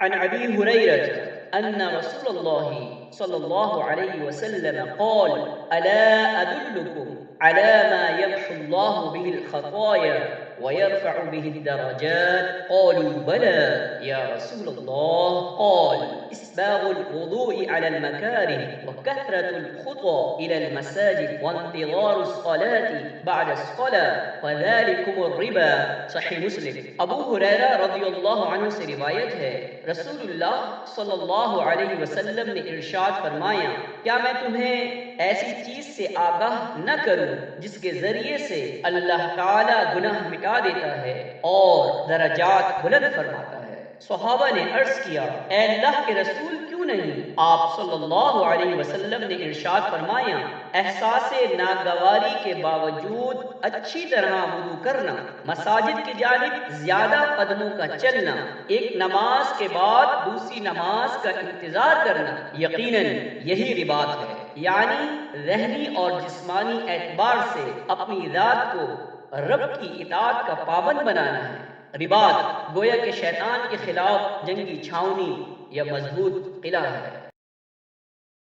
अन अबी हुरैरह अन्न रसूलुल्लाह सल्लल्लाहु अलैहि वसल्लम क़ाल अला अदुल्लुकुम अला मा यम्हुल्लाहु बिहिल खताया व यरफ़अु बिहिद दरजात क़ालू बला या रसूलल्लाह क़ाल इस्बाग़ुल वुदूइ अलल मकारिह व कथरतुल खुता इलल मसाजिद व इंतिज़ारुस क़लाति बअदस क़ला फ़ज़ालिकुमुर रिबा। सहीह मुस्लिम। अबू हुरैरा रज़ियल्लाहु अन्हु से रिवायत है, रसूलुल्लाह सल्लल्लाहु अलैहि वसल्लम ने इरशाद फरमाया, क्या मैं तुम्हें ऐसी चीज से आगाह न करूं जिसके जरिए से अल्लाह ताला गुनाह मिटा देता है और दरजात बुलंद फरमाता है। सहाबा ने अर्ज किया, ए अल्लाह के रसूल, क्यों नहीं? आप सल्लल्लाहु अलैहि वसल्लम ने इरशाद फरमाया, एहसासे नागवारी के बावजूद अच्छी तरह वुदू करना, मसाजिद की जानिब ज्यादा कदमों का चलना, एक नमाज के बाद दूसरी नमाज का इंतजार करना, यकीनन यही रिबात है। यानी ज़हनी और जिस्मानी एतबार से अपनी रात को रब की इताअत का पाबंद बनाना है। रिबात गोया के शैतान के खिलाफ जंगी छावनी या मजबूत किला है।